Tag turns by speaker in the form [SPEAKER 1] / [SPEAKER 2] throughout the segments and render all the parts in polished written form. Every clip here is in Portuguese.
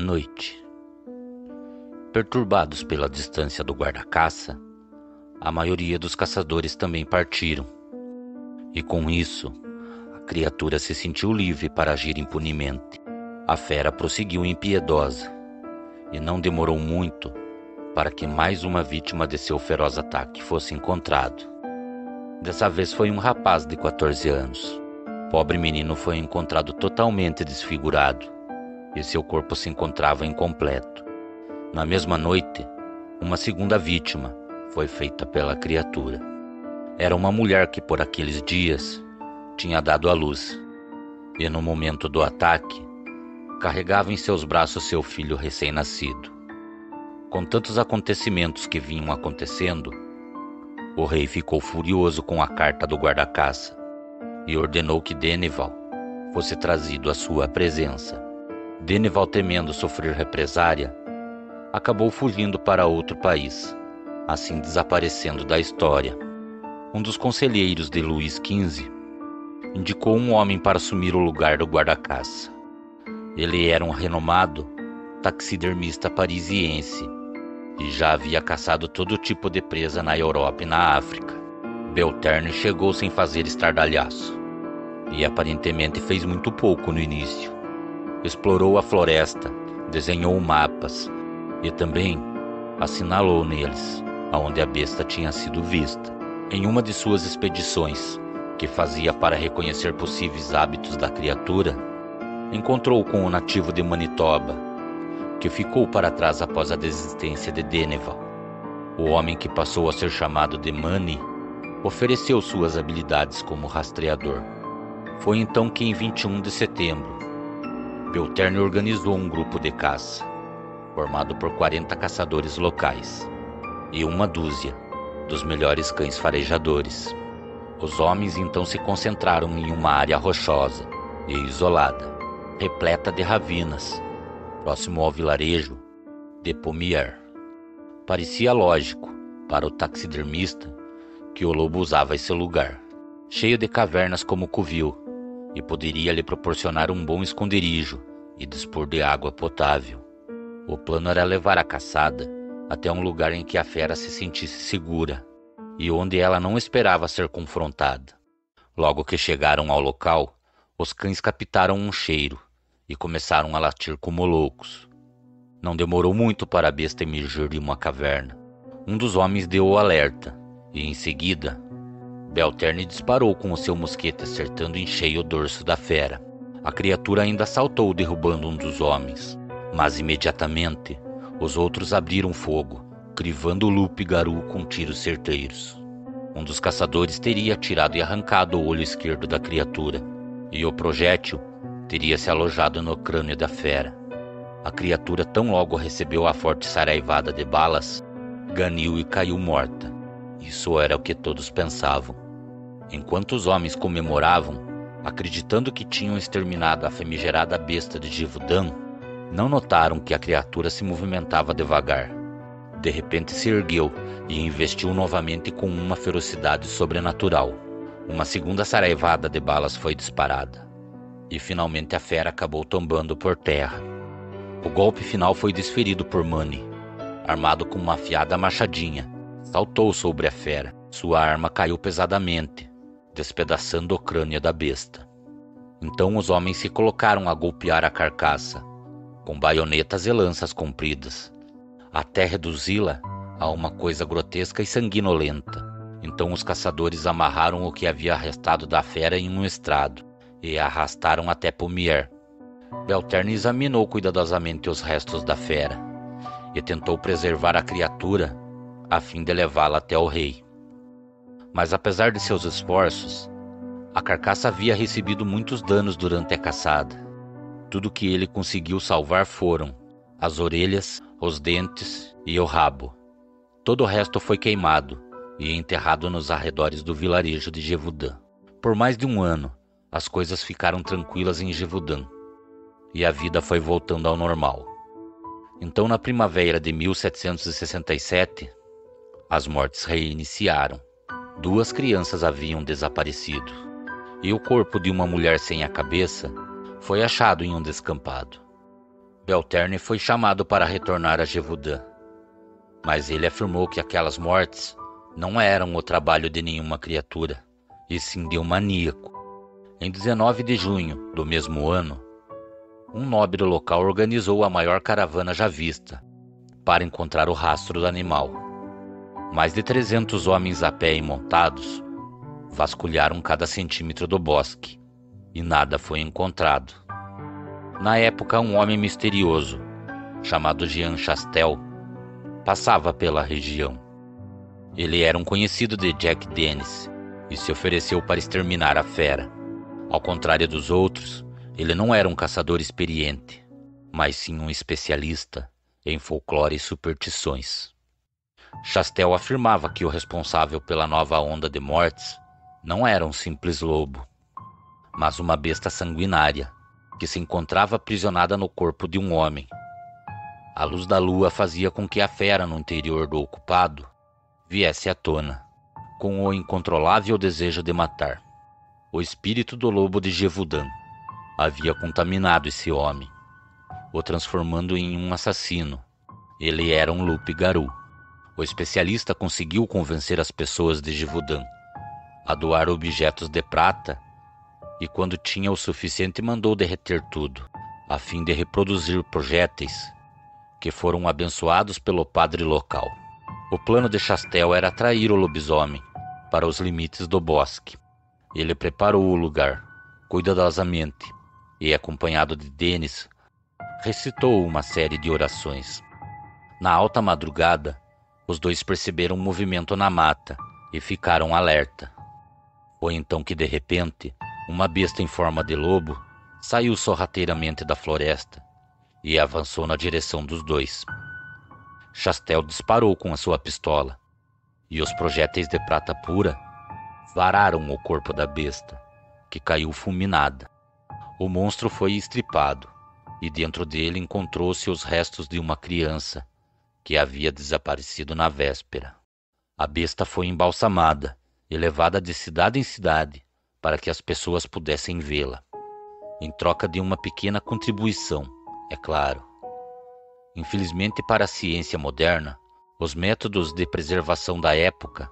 [SPEAKER 1] noite. Perturbados pela distância do guarda-caça, a maioria dos caçadores também partiram. E com isso, a criatura se sentiu livre para agir impunemente. A fera prosseguiu impiedosa, e não demorou muito para que mais uma vítima de seu feroz ataque fosse encontrado. Dessa vez foi um rapaz de 14 anos. O pobre menino foi encontrado totalmente desfigurado, e seu corpo se encontrava incompleto. Na mesma noite, uma segunda vítima foi feita pela criatura. Era uma mulher que por aqueles dias tinha dado à luz, e no momento do ataque, carregava em seus braços seu filho recém-nascido. Com tantos acontecimentos que vinham acontecendo, o rei ficou furioso com a carta do guarda-caça e ordenou que Denival fosse trazido à sua presença. Denival, temendo sofrer represária, acabou fugindo para outro país, assim desaparecendo da história. Um dos conselheiros de Luís XV indicou um homem para assumir o lugar do guarda-caça. Ele era um renomado taxidermista parisiense e já havia caçado todo tipo de presa na Europa e na África. Belterne chegou sem fazer estardalhaço e aparentemente fez muito pouco no início. Explorou a floresta, desenhou mapas e também assinalou neles aonde a besta tinha sido vista. Em uma de suas expedições, que fazia para reconhecer possíveis hábitos da criatura, encontrou com o nativo de Manitoba, que ficou para trás após a desistência de Denival. O homem, que passou a ser chamado de Mani, ofereceu suas habilidades como rastreador. Foi então que, em 21 de setembro, Belterne organizou um grupo de caça, formado por 40 caçadores locais e uma dúzia dos melhores cães farejadores. Os homens então se concentraram em uma área rochosa e isolada, repleta de ravinas, próximo ao vilarejo de Pommier. Parecia lógico para o taxidermista que o lobo usava esse lugar, cheio de cavernas como covil, e poderia lhe proporcionar um bom esconderijo e dispor de água potável. O plano era levar a caçada até um lugar em que a fera se sentisse segura e onde ela não esperava ser confrontada. Logo que chegaram ao local, os cães captaram um cheiro e começaram a latir como loucos. Não demorou muito para a besta emergir de uma caverna. Um dos homens deu o alerta e, em seguida, Belterne disparou com o seu mosquete, acertando em cheio o dorso da fera. A criatura ainda saltou, derrubando um dos homens, mas imediatamente os outros abriram fogo, crivando Lupe Garou com tiros certeiros. Um dos caçadores teria atirado e arrancado o olho esquerdo da criatura, e o projétil teria se alojado no crânio da fera. A criatura, tão logo recebeu a forte saraivada de balas, ganiu e caiu morta. Isso era o que todos pensavam. Enquanto os homens comemoravam, acreditando que tinham exterminado a famigerada besta de Gévaudan, não notaram que a criatura se movimentava devagar. De repente se ergueu e investiu novamente com uma ferocidade sobrenatural. Uma segunda saraivada de balas foi disparada, e finalmente a fera acabou tombando por terra. O golpe final foi desferido por Mani, armado com uma afiada machadinha. Saltou sobre a fera. Sua arma caiu pesadamente, despedaçando o crânio da besta. Então os homens se colocaram a golpear a carcaça, com baionetas e lanças compridas, até reduzi-la a uma coisa grotesca e sanguinolenta. Então os caçadores amarraram o que havia restado da fera em um estrado e a arrastaram até Pommier. Belterne examinou cuidadosamente os restos da fera e tentou preservar a criatura a fim de levá-la até o rei. Mas apesar de seus esforços, a carcaça havia recebido muitos danos durante a caçada. Tudo que ele conseguiu salvar foram as orelhas, os dentes e o rabo. Todo o resto foi queimado e enterrado nos arredores do vilarejo de Gévaudan. Por mais de um ano, as coisas ficaram tranquilas em Gévaudan e a vida foi voltando ao normal. Então, na primavera de 1767, as mortes reiniciaram. 2 crianças haviam desaparecido, e o corpo de uma mulher sem a cabeça foi achado em um descampado. Belterne foi chamado para retornar a Gévaudan, mas ele afirmou que aquelas mortes não eram o trabalho de nenhuma criatura, e sim de um maníaco. Em 19 de junho do mesmo ano, um nobre local organizou a maior caravana já vista para encontrar o rastro do animal. Mais de 300 homens a pé e montados vasculharam cada centímetro do bosque e nada foi encontrado. Na época, um homem misterioso, chamado Jean Chastel, passava pela região. Ele era um conhecido de Jack Dennis e se ofereceu para exterminar a fera. Ao contrário dos outros, ele não era um caçador experiente, mas sim um especialista em folclore e superstições. Chastel afirmava que o responsável pela nova onda de mortes não era um simples lobo, mas uma besta sanguinária que se encontrava aprisionada no corpo de um homem. A luz da lua fazia com que a fera no interior do ocupado viesse à tona, com o incontrolável desejo de matar. O espírito do lobo de Gévaudan havia contaminado esse homem, o transformando em um assassino. Ele era um loup-garou. O especialista conseguiu convencer as pessoas de Gévaudan a doar objetos de prata e, quando tinha o suficiente, mandou derreter tudo, a fim de reproduzir projéteis que foram abençoados pelo padre local. O plano de Chastel era atrair o lobisomem para os limites do bosque. Ele preparou o lugar cuidadosamente e, acompanhado de Dennis, recitou uma série de orações. Na alta madrugada, os dois perceberam um movimento na mata e ficaram alerta. Foi então que, de repente, uma besta em forma de lobo saiu sorrateiramente da floresta e avançou na direção dos dois. Chastel disparou com a sua pistola e os projéteis de prata pura vararam o corpo da besta, que caiu fulminada. O monstro foi estripado e dentro dele encontrou-se os restos de uma criança que havia desaparecido na véspera. A besta foi embalsamada e levada de cidade em cidade para que as pessoas pudessem vê-la, em troca de uma pequena contribuição, é claro. Infelizmente para a ciência moderna, os métodos de preservação da época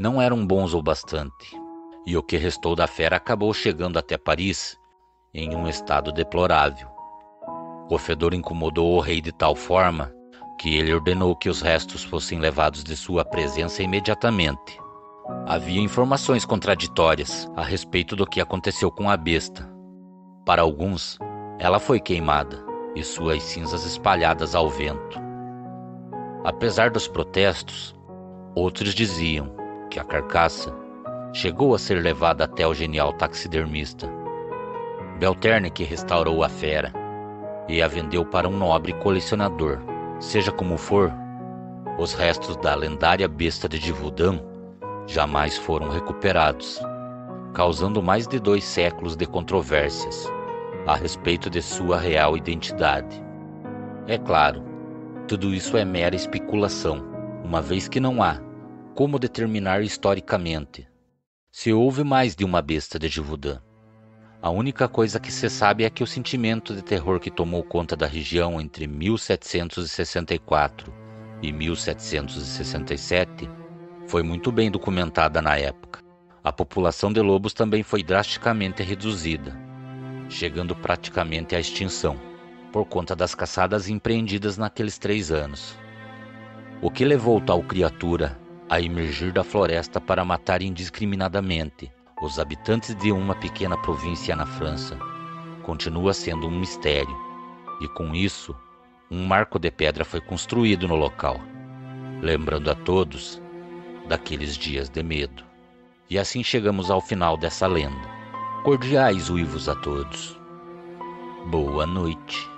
[SPEAKER 1] não eram bons o bastante, e o que restou da fera acabou chegando até Paris em um estado deplorável. O fedor incomodou o rei de tal forma que ele ordenou que os restos fossem levados de sua presença imediatamente. Havia informações contraditórias a respeito do que aconteceu com a besta. Para alguns, ela foi queimada e suas cinzas espalhadas ao vento. Apesar dos protestos, outros diziam que a carcaça chegou a ser levada até o genial taxidermista Belterne, que restaurou a fera e a vendeu para um nobre colecionador. Seja como for, os restos da lendária besta de Gévaudan jamais foram recuperados, causando mais de 2 séculos de controvérsias a respeito de sua real identidade. É claro, tudo isso é mera especulação, uma vez que não há como determinar historicamente se houve mais de uma besta de Gévaudan. A única coisa que se sabe é que o sentimento de terror que tomou conta da região entre 1764 e 1767 foi muito bem documentada na época. A população de lobos também foi drasticamente reduzida, chegando praticamente à extinção, por conta das caçadas empreendidas naqueles 3 anos. O que levou tal criatura a emergir da floresta para matar indiscriminadamente os habitantes de uma pequena província na França continua sendo um mistério, e com isso, um marco de pedra foi construído no local, lembrando a todos daqueles dias de medo. E assim chegamos ao final dessa lenda. Cordiais uivos a todos. Boa noite.